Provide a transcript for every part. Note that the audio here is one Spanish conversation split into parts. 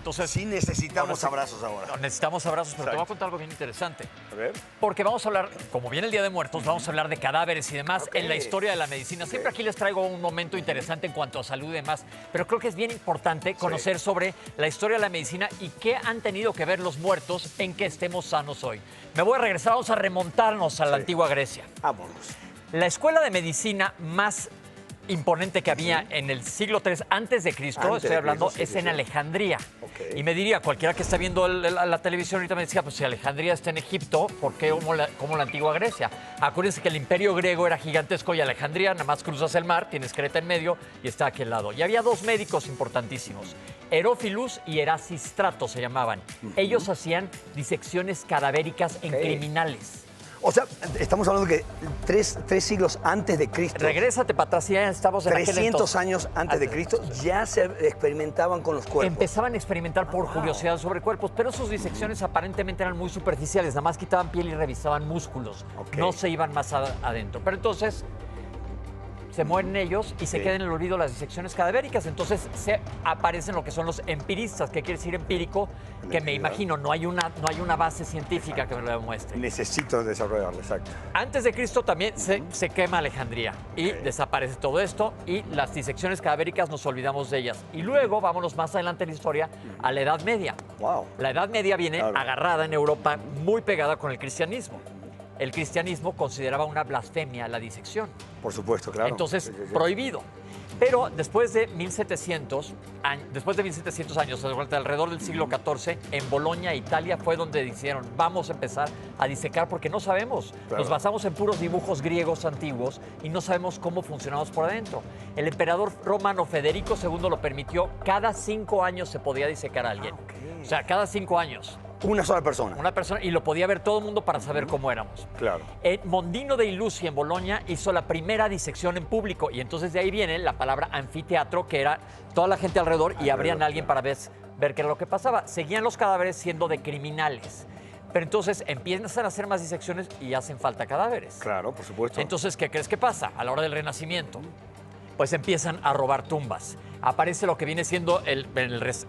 Entonces, Sí necesitamos abrazos ahora. no, necesitamos abrazos, pero te voy a Exacto. contar algo bien interesante. A ver. Porque vamos a hablar, como viene el Día de Muertos, vamos a hablar de cadáveres y demás Ok. en la historia de la medicina. Siempre aquí les traigo un momento interesante en cuanto a salud y demás, pero creo que es bien importante conocer sobre la historia de la medicina y qué han tenido que ver los muertos en que estemos sanos hoy. Me voy a regresar, vamos a remontarnos a la antigua Grecia. Vámonos. La escuela de medicina más imponente que había en el siglo III antes de Cristo, Antes estoy de hablando, Cristo, sí, es sí, en sí. Alejandría. Ok. Y me diría, cualquiera que está viendo la televisión ahorita me decía, pues si Alejandría está en Egipto, ¿por qué como la antigua Grecia? Acuérdense que el imperio griego era gigantesco y Alejandría, nada más cruzas el mar, tienes Creta en medio y está aquí al lado. Y había dos médicos importantísimos, Herófilus y Erasístrato se llamaban. Ellos hacían disecciones cadavéricas en Ok. criminales. O sea, estamos hablando que tres siglos antes de Cristo. Regrésate para atrás, ya estamos en aquel 300 entonces. años antes de Cristo ya se experimentaban con los cuerpos. Empezaban a experimentar por curiosidad sobre cuerpos, pero sus disecciones aparentemente eran muy superficiales, nada más quitaban piel y revisaban músculos, Ok. no se iban más adentro. Pero entonces se mueren ellos y se Sí. quedan en el olvido las disecciones cadavéricas, entonces se aparecen lo que son los empiristas, que quiere decir empírico, que me imagino no hay una base científica que me lo demuestre. Necesito desarrollarlo, exacto. Antes de Cristo también se quema Alejandría y Ok. desaparece todo esto y las disecciones cadavéricas nos olvidamos de ellas. Y luego, vámonos más adelante en la historia, a la Edad Media. Wow. La Edad Media viene Claro. agarrada en Europa, muy pegada con el cristianismo. El cristianismo consideraba una blasfemia la disección. Por supuesto, claro. Entonces, Sí, sí, sí. prohibido. Pero después de 1700 años, alrededor del siglo XIV, en Bolonia, Italia, fue donde dijeron, vamos a empezar a disecar porque no sabemos. Claro. Nos basamos en puros dibujos griegos antiguos y no sabemos cómo funcionamos por adentro. El emperador romano Federico II lo permitió, cada 5 años se podía disecar a alguien. ok. O sea, cada 5 años. Una sola persona. Una persona, y lo podía ver todo el mundo para saber cómo éramos. Claro. Mondino de Ilusi en Bolonia hizo la primera disección en público y entonces de ahí viene la palabra anfiteatro, que era toda la gente alrededor y abrían a alguien para ver qué era lo que pasaba. Seguían los cadáveres siendo de criminales. Pero entonces empiezan a hacer más disecciones y hacen falta cadáveres. Claro, por supuesto. Entonces, ¿qué crees que pasa a la hora del Renacimiento? Pues empiezan a robar tumbas. Aparece lo que viene siendo el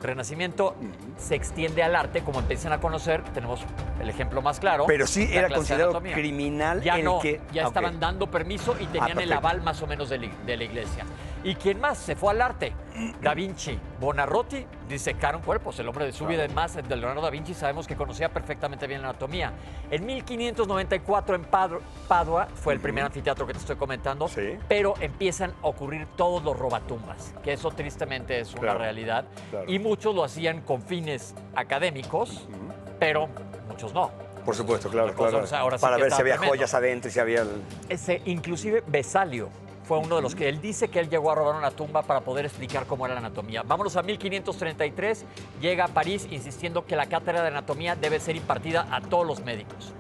Renacimiento, se extiende al arte, como empiezan a conocer, tenemos el ejemplo más claro. Pero sí la era clase de considerado anatomía. criminal Ya el no, que... ya Ah, estaban ok. dando permiso y tenían el perfecto. aval más o menos de la iglesia. ¿Y quién más se fue al arte? Da Vinci, Buonarroti, disecaron cuerpos. El hombre de su vida y más, de Leonardo da Vinci, sabemos que conocía perfectamente bien la anatomía. En 1594 en Padua fue el primer anfiteatro que te estoy comentando, Sí. pero empiezan a ocurrir todos los robatumbas, que eso tristemente es una Claro, realidad. claro. Y muchos lo hacían con fines académicos, pero muchos no. Por supuesto, claro, La cosa, claro. o sea, ahora sí Para que ver si está había tremendo. joyas adentro y si había... Inclusive Vesalio fue uno de los que él dice que él llegó a robar una tumba para poder explicar cómo era la anatomía. Vámonos a 1533, llega a París insistiendo que la cátedra de anatomía debe ser impartida a todos los médicos.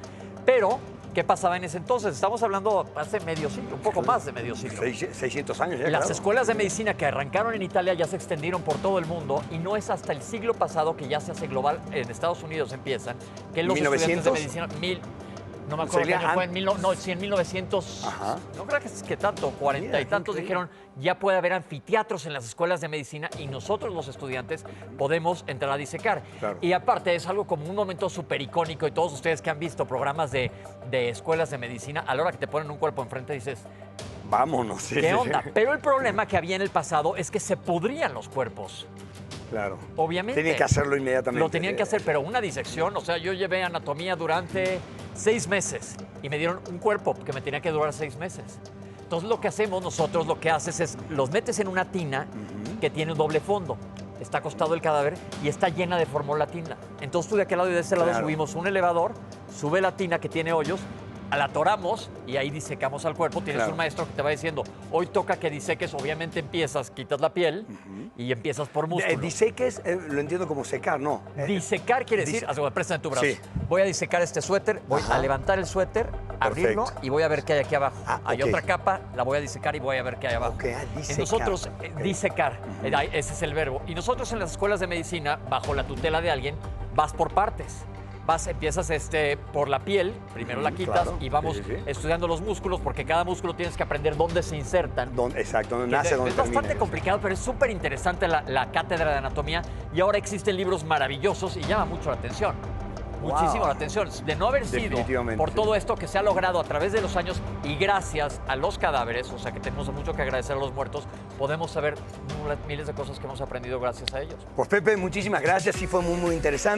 Pero, ¿qué pasaba en ese entonces? Estamos hablando hace medio siglo, un poco más de medio siglo. 600 años ya, Las claro. escuelas de medicina que arrancaron en Italia ya se extendieron por todo el mundo y no es hasta el siglo pasado que ya se hace global, en Estados Unidos empiezan, que los 1900. estudiantes de medicina, no me acuerdo qué Sería año fue, en 1900, Ajá. no creo que tanto, 40 Mira, y qué tantos increíble. dijeron, ya puede haber anfiteatros en las escuelas de medicina y nosotros los estudiantes podemos entrar a disecar. Claro. Y aparte es algo como un momento súper icónico y todos ustedes que han visto programas de escuelas de medicina, a la hora que te ponen un cuerpo enfrente dices, Vámonos. Sí, ¿qué sí, onda? sí. Pero el problema que había en el pasado es que se pudrían los cuerpos. Claro. Obviamente. Tenían que hacerlo inmediatamente. Lo tenían que hacer, pero una disección, o sea, yo llevé anatomía durante 6 meses y me dieron un cuerpo que me tenía que durar 6 meses. Entonces lo que hacemos nosotros, lo que haces es, los metes en una tina que tiene un doble fondo. Está acostado el cadáver y está llena de formolatina. Entonces tú de aquel lado y de este lado Claro. subimos un elevador, sube la tina que tiene hoyos, la atoramos y ahí disecamos al cuerpo. Tienes Claro. un maestro que te va diciendo, hoy toca que diseques, obviamente empiezas, quitas la piel y empiezas por músculo. Diseques, lo entiendo como secar, ¿no? Disecar quiere decir, préstame tu brazo. Sí. Voy a disecar este suéter, voy Ajá. a levantar el suéter, abrirlo Perfecto. y voy a ver qué hay aquí abajo. Ah, Hay ok. otra capa, la voy a disecar y voy a ver qué hay abajo. Ok, disecar. En nosotros, Ok. disecar, ese es el verbo. Y nosotros en las escuelas de medicina, bajo la tutela de alguien, vas por partes. empiezas por la piel, primero la quitas claro. y vamos Sí, sí, sí. estudiando los músculos, porque cada músculo tienes que aprender dónde se insertan. Exacto, donde nace, donde Es termina. bastante complicado, pero es súper interesante la cátedra de anatomía y ahora existen libros maravillosos y llama mucho la atención. Muchísimo la atención. De no haber sido Definitivamente, por sí. todo esto que se ha logrado a través de los años y gracias a los cadáveres, o sea que tenemos mucho que agradecer a los muertos, podemos saber miles de cosas que hemos aprendido gracias a ellos. Pues Pepe, muchísimas gracias, sí fue muy, muy interesante.